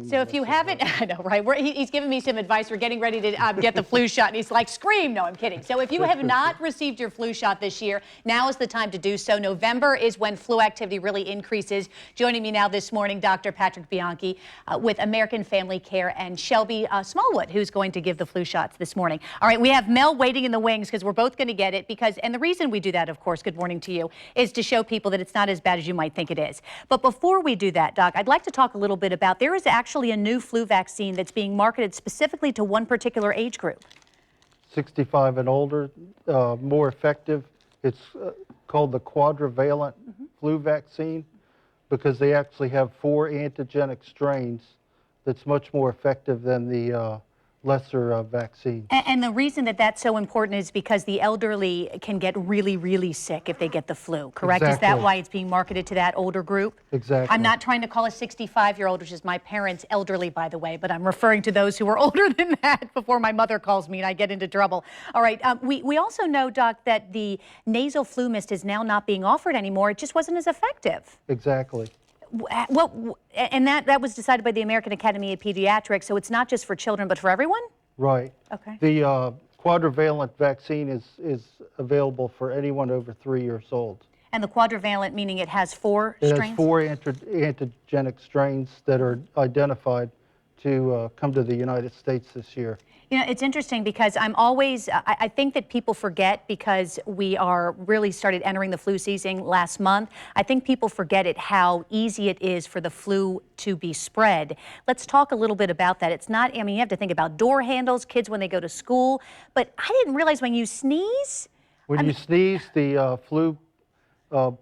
So if you haven't, I know, right? He's giving me some advice. We're getting ready to get the flu shot, and he's like, scream. No, I'm kidding. So if you have not received your flu shot this year, now is the time to do so. November is when flu activity really increases. Joining me now this morning, Dr. Patrick Bianchi with American Family Care and Shelly Smallwood, who's going to give the flu shots this morning. All right, we have Mel waiting in the wings because we're both going to get it and the reason we do that, of course, good morning to you, is to show people that it's not as bad as you might think it is. But before we do that, Doc, I'd like to talk a little bit about, there is actually a new flu vaccine that's being marketed specifically to one particular age group. 65 and older, more effective. It's called the quadrivalent flu vaccine because they actually have 4 antigenic strains that's much more effective than the lesser vaccine. And the reason that that's so important is because the elderly can get really, really sick if they get the flu, correct? Exactly. Is that why it's being marketed to that older group? Exactly. I'm not trying to call a 65-year-old, which is my parents, elderly, by the way, but I'm referring to those who are older than that before my mother calls me and I get into trouble. All right, we also know, Doc, that the nasal flu mist is now not being offered anymore. It just wasn't as effective. Exactly. Well, and that was decided by the American Academy of Pediatrics, so it's not just for children, but for everyone? Right. Okay. The quadrivalent vaccine is available for anyone over 3 years old. And the quadrivalent, meaning it has 4 strains? strains? It has 4 antigenic strains that are identified to come to the United States this year. You know, it's interesting because I think that people forget because we are really started entering the flu season last month. I think people forget how easy it is for the flu to be spread. Let's talk a little bit about that. It's not, I mean, you have to think about door handles, kids when they go to school, but I didn't realize when you sneeze. When you sneeze, the flu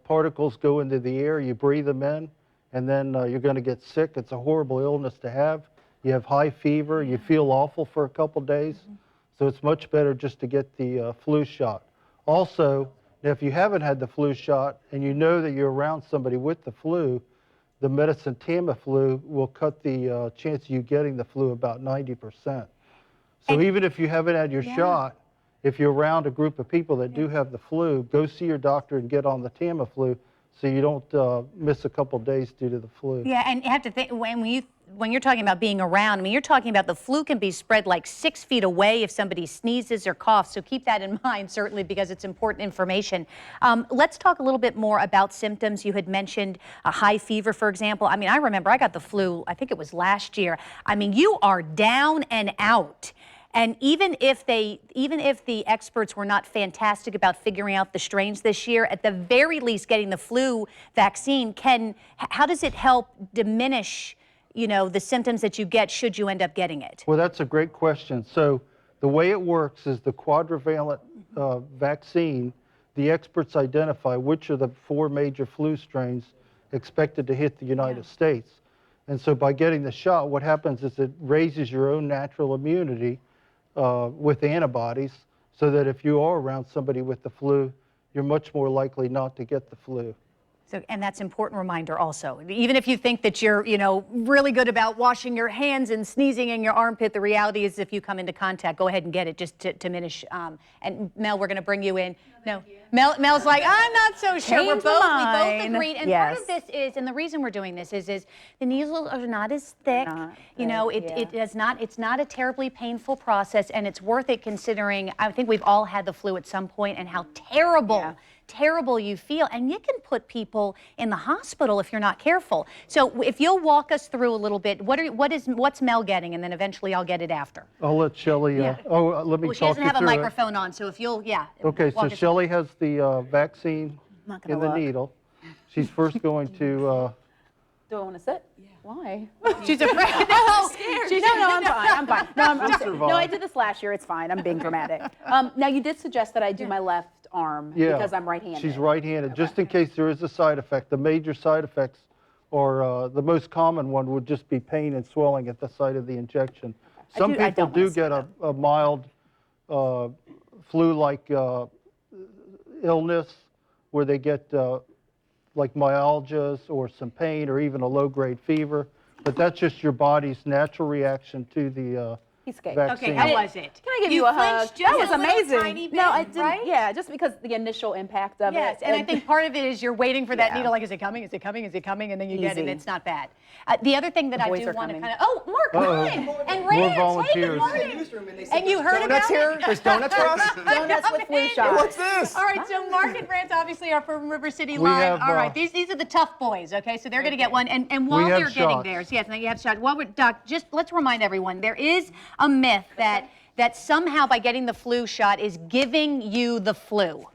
particles go into the air, you breathe them in, and then you're going to get sick. It's a horrible illness to have. You have high fever, you feel awful for a couple days, so it's much better just to get the flu shot. Also, if you haven't had the flu shot and you know that you're around somebody with the flu, the medicine Tamiflu will cut the chance of you getting the flu about 90%. So even if you haven't had your shot, if you're around a group of people that do have the flu, go see your doctor and get on the Tamiflu so you don't miss a couple days due to the flu. Yeah, and you have to think, when you're talking about being around, I mean, you're talking about the flu can be spread like 6 feet away if somebody sneezes or coughs, so keep that in mind, certainly, because it's important information. Let's talk a little bit more about symptoms. You had mentioned a high fever, for example. I mean, I remember I got the flu, I think it was last year. I mean, you are down and out. And even if the experts were not fantastic about figuring out the strains this year, at the very least getting the flu vaccine how does it help diminish, you know, the symptoms that you get should you end up getting it? Well, that's a great question. So the way it works is the quadrivalent vaccine, the experts identify which are the 4 major flu strains expected to hit the United States. And so by getting the shot, what happens is it raises your own natural immunity with antibodies, so that if you are around somebody with the flu, you're much more likely not to get the flu. So, and that's an important reminder also. Even if you think that you're, you know, really good about washing your hands and sneezing in your armpit, the reality is if you come into contact, go ahead and get it just to diminish. And Mel, we're going to bring you in. No, Mel's like, I'm not so sure. We both agreed. And part of this is, and the reason we're doing this is the needles are not as thick. You know, it's not a terribly painful process, and it's worth it considering, I think we've all had the flu at some point and how terrible you feel, and you can put people in the hospital if you're not careful. So if you'll walk us through a little bit, what's Mel getting, and then eventually I'll get it after. I'll let Shelly, let me talk you through it. She doesn't have a microphone on, so if you'll, Okay, so Shelly has the vaccine in the needle. She's first going to... Do I want to sit? Yeah. Why? She's afraid. No, I'm fine. No, I did this last year. It's fine. I'm being dramatic. Now, you did suggest that I do my left arm because I'm right-handed. She's right-handed. Okay. Just in case there is a side effect. The major side effects, or the most common one, would just be pain and swelling at the site of the injection. Okay. Some people do get a mild flu-like illness where they get like myalgias or some pain or even a low-grade fever, but that's just your body's natural reaction to the escaped. vaccine. Okay, how was it? Can I give you a hug? flinched just That was a little amazing. tiny No, I bit, didn't. right? Yeah, just because the initial impact of Yes, it. and I think part of it is you're waiting for that Yeah. needle, like, is it coming, is it coming, is it coming, and then you get it, and Easy. it's not bad. The other thing that I boys do are want to coming. kind of, Mark, come Uh-oh. on, and More Rance, hey, good volunteers. morning. And you heard Donuts about here? it? There's donuts for us? Donuts with flu shot. What's this? All right, so Mark and Rance obviously are from River City We Live. have, All right, these are the tough boys, okay? So they're going to get one. And while have they're getting shots. theirs, yes, now you have shots. While we're, Doc, just let's remind everyone, there is a myth that somehow by getting the flu shot is giving you the flu.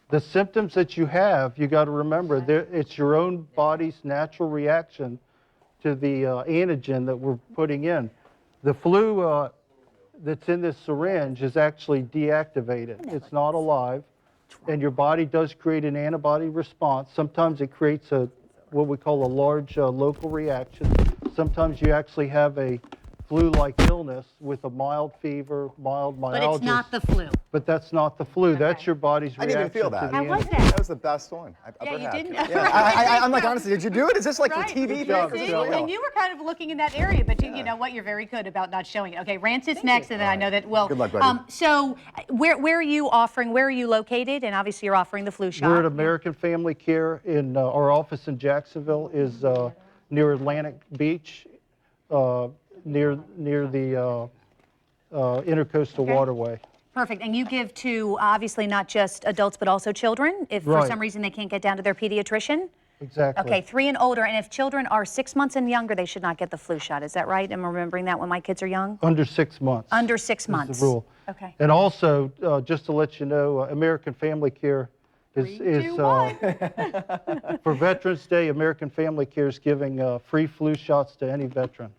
The symptoms that you have, you got to remember, it's your own body's natural reaction to the antigen that we're putting in. The flu that's in this syringe is actually deactivated. It's not alive, and your body does create an antibody response. Sometimes it creates what we call a large local reaction. Sometimes you actually have a flu-like illness with a mild fever, mild But myalgia. it's not the flu. But that's not the flu. That's your body's I reaction didn't even feel to that. the How was antigen. that? That was the best one I've Yeah, ever you had. didn't? Yeah. I'm like, honestly, did you do it? Is this like Right. for TV Good thing? job, Or is See, this good real? job. and you were kind of looking in that area, but you know what? You're very good about not showing it. Okay, Rance is next, and then I know that, well, Good luck, buddy. so where are you offering, where are you located? And obviously you're offering the flu shot. We're at American Family Care. In our office in Jacksonville is near Atlantic Beach, near the Intercoastal Waterway. Perfect, and you give to obviously not just adults, but also children, if for Right. some reason they can't get down to their pediatrician? Exactly. Okay, 3 and older, and if children are 6 months and younger, they should not get the flu shot. Is that right? Am I remembering that when my kids are young? Under 6 months. Under 6 is months. the rule. Okay. And also, just to let you know, American Family Care is 3, 2, 1. for Veterans Day. American Family Care is giving free flu shots to any veteran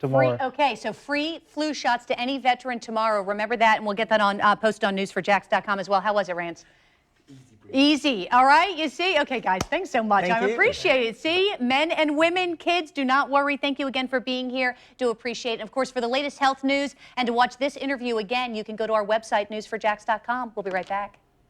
tomorrow. Okay, so free flu shots to any veteran tomorrow. Remember that, and we'll get that on posted on newsforjax.com as well. How was it, Rance? Easy. All right, you see? Okay, guys, thanks so much. Thank I you. appreciate it. See, men and women, kids, do not worry. Thank you again for being here. Do appreciate it. And of course, for the latest health news and to watch this interview again, you can go to our website, newsforjax.com. We'll be right back.